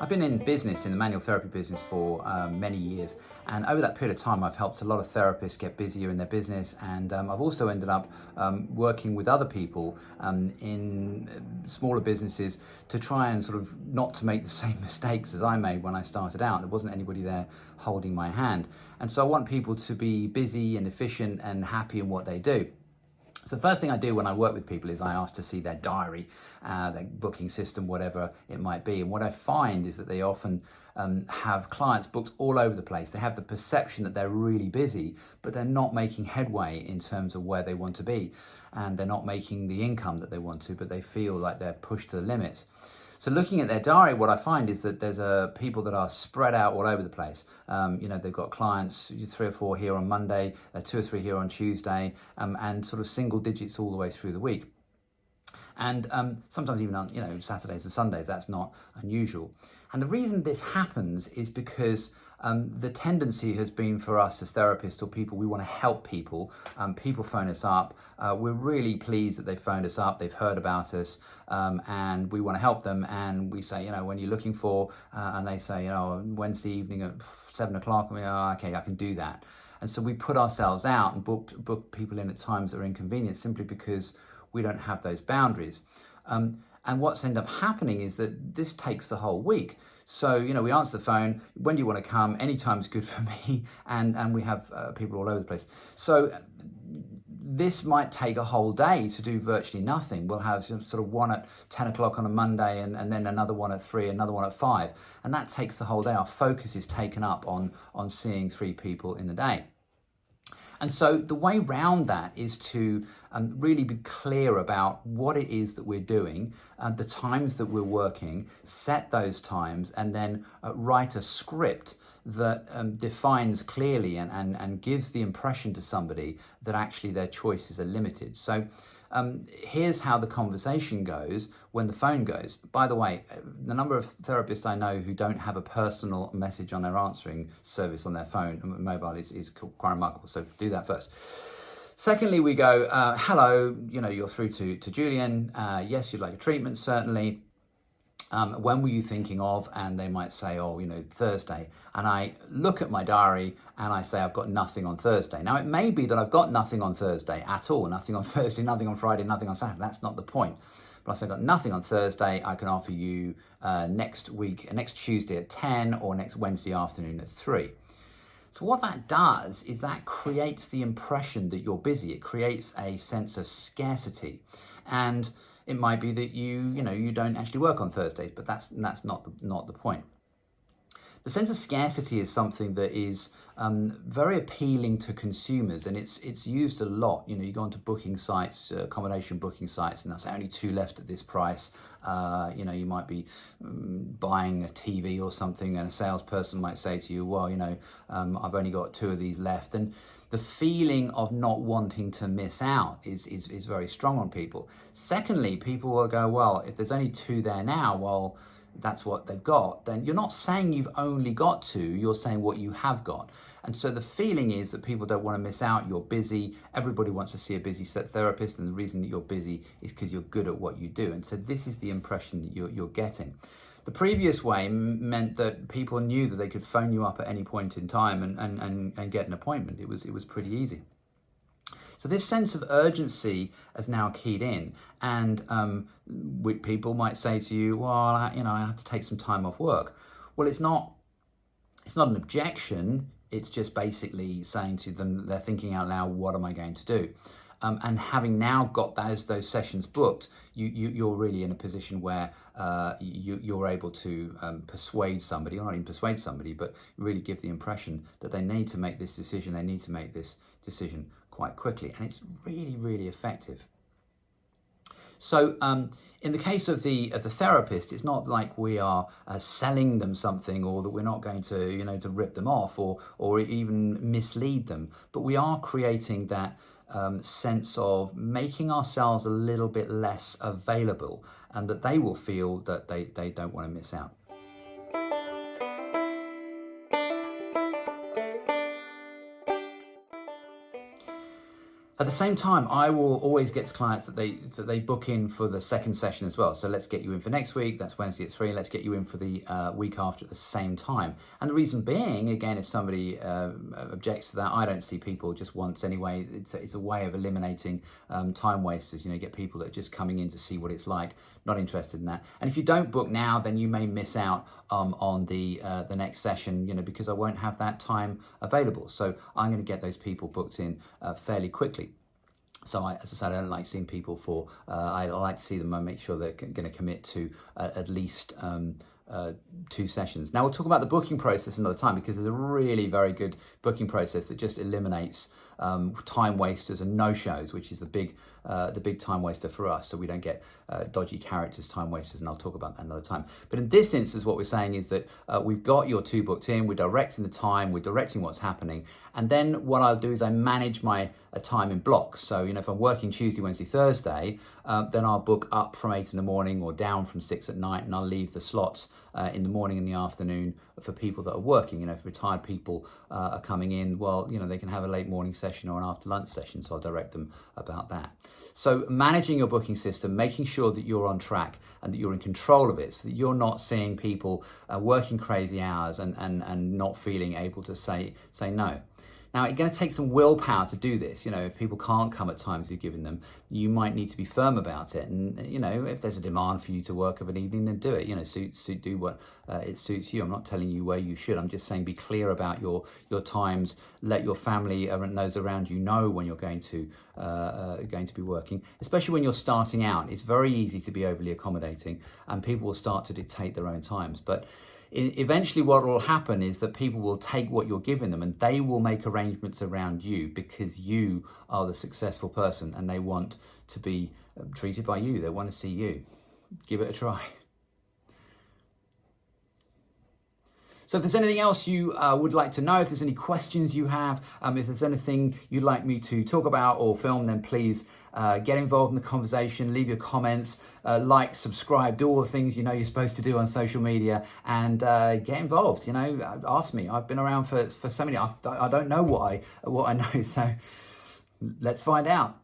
I've been in business, in the manual therapy business for many years, and over that period of time I've helped a lot of therapists get busier in their business, and I've also ended up working with other people in smaller businesses to try and sort of not to make the same mistakes as I made when I started out. There wasn't anybody there holding my hand, and so I want people to be busy and efficient and happy in what they do. So the first thing I do when I work with people is I ask to see their diary, their booking system, whatever it might be. And what I find is that they often have clients booked all over the place. They have the perception that they're really busy, but they're not making headway in terms of where they want to be. And they're not making the income that they want to, but they feel like they're pushed to the limits. So looking at their diary, what I find is that there's people that are spread out all over the place. They've got clients, 3 or 4 here on Monday, 2 or 3 here on Tuesday, and sort of single digits all the way through the week. And sometimes even on Saturdays and Sundays, that's not unusual. And the reason this happens is because the tendency has been for us as therapists or people, we want to help people. People phone us up. We're really pleased that they phoned us up. They've heard about us, and we want to help them. And we say, when you're looking for, and they say, Wednesday evening at 7 o'clock, okay, I can do that. And so we put ourselves out and book people in at times that are inconvenient simply because we don't have those boundaries. And what's ended up happening is that this takes the whole week. So, we answer the phone, when do you want to come? Anytime's good for me. And we have people all over the place. So this might take a whole day to do virtually nothing. We'll have sort of one at 10 o'clock on a Monday and then another one at 3, another one at 5. And that takes the whole day. Our focus is taken up on seeing 3 people in the day. And so the way round that is to really be clear about what it is that we're doing, the times that we're working, set those times, and then write a script that defines clearly and gives the impression to somebody that actually their choices are limited. So here's how the conversation goes when the phone goes. By the way, the number of therapists I know who don't have a personal message on their answering service on their phone, mobile, is quite remarkable. So do that first. Secondly, we go, hello, you're through to Julian. Yes, you'd like a treatment, certainly. When were you thinking of? And they might say, Thursday. And I look at my diary and I say, I've got nothing on Thursday. Now, it may be that I've got nothing on Thursday at all, nothing on Thursday, nothing on Friday, nothing on Saturday. That's not the point. But I say, I've got nothing on Thursday. I can offer you next Tuesday at 10 or next Wednesday afternoon at 3. So what that does is that creates the impression that you're busy. It creates a sense of scarcity. And it might be that you don't actually work on Thursdays, but that's not the point. The sense of scarcity is something that is very appealing to consumers, and it's used a lot. You go onto booking sites, accommodation booking sites, and that's only 2 left at this price. You might be buying a TV or something, and a salesperson might say to you, well, I've only got 2 of these left. And the feeling of not wanting to miss out is very strong on people. Secondly, people will go, well, if there's only 2 there now, well, that's what they've got. Then you're not saying you've only got 2, you're saying what you have got. And so the feeling is that people don't want to miss out. You're busy. Everybody wants to see a busy therapist, and the reason that you're busy is because you're good at what you do. And so this is the impression that you're getting. The previous way meant that people knew that they could phone you up at any point in time and get an appointment. It was pretty easy. So this sense of urgency has now keyed in, and people might say to you, well, I have to take some time off work. Well, it's not an objection. It's just basically saying to them, they're thinking out loud, what am I going to do? And having now got those sessions booked, you're really in a position where you're able to persuade somebody, or not even persuade somebody, but really give the impression that they need to make this decision. They need to make this decision quite quickly, and it's really, really effective. So in the case of the therapist, it's not like we are selling them something, or that we're not going to to rip them off or even mislead them, but we are creating that sense of making ourselves a little bit less available, and that they will feel that they don't want to miss out. At the same time, I will always get to clients that they book in for the second session as well. So let's get you in for next week. That's Wednesday at 3. Let's get you in for the week after at the same time. And the reason being, again, if somebody objects to that, I don't see people just once anyway. It's a way of eliminating time wasters. You know, you get people that are just coming in to see what it's like, not interested in that. And if you don't book now, then you may miss out on the next session, you know, because I won't have that time available. So I'm going to get those people booked in fairly quickly. So as I said, I don't like seeing people for, I like to see them and make sure they're going to commit to at least 2 sessions. Now we'll talk about the booking process another time, because there's a really very good booking process that just eliminates time wasters and no-shows, which is the big time waster for us, so we don't get dodgy characters, time wasters, and I'll talk about that another time. But in this instance, what we're saying is that we've got your 2 booked in, we're directing the time, we're directing what's happening, and then what I'll do is I manage my time in blocks. So, you know, if I'm working Tuesday, Wednesday, Thursday, then I'll book up from 8 in the morning or down from 6 at night, and I'll leave the slots in the morning and the afternoon for people that are working. You know, if retired people are coming in, well, you know, they can have a late morning session or an after lunch session, so I'll direct them about that. So managing your booking system, making sure that you're on track and that you're in control of it, so that you're not seeing people working crazy hours and not feeling able to say no. Now, it's going to take some willpower to do this. You know, if people can't come at times you've given them, you might need to be firm about it. And, you know, if there's a demand for you to work of an evening, then do it. You know, do what it suits you. I'm not telling you where you should. I'm just saying be clear about your times. Let your family and those around you know when you're going to be working, especially when you're starting out. It's very easy to be overly accommodating, and people will start to dictate their own times. But eventually what will happen is that people will take what you're giving them and they will make arrangements around you, because you are the successful person and they want to be treated by you. They want to see you. Give it a try. So if there's anything else you would like to know, if there's any questions you have, if there's anything you'd like me to talk about or film, then please get involved in the conversation, leave your comments, like, subscribe, do all the things you know you're supposed to do on social media, and get involved. You know, ask me. I've been around for so many. I don't know what I know, so let's find out.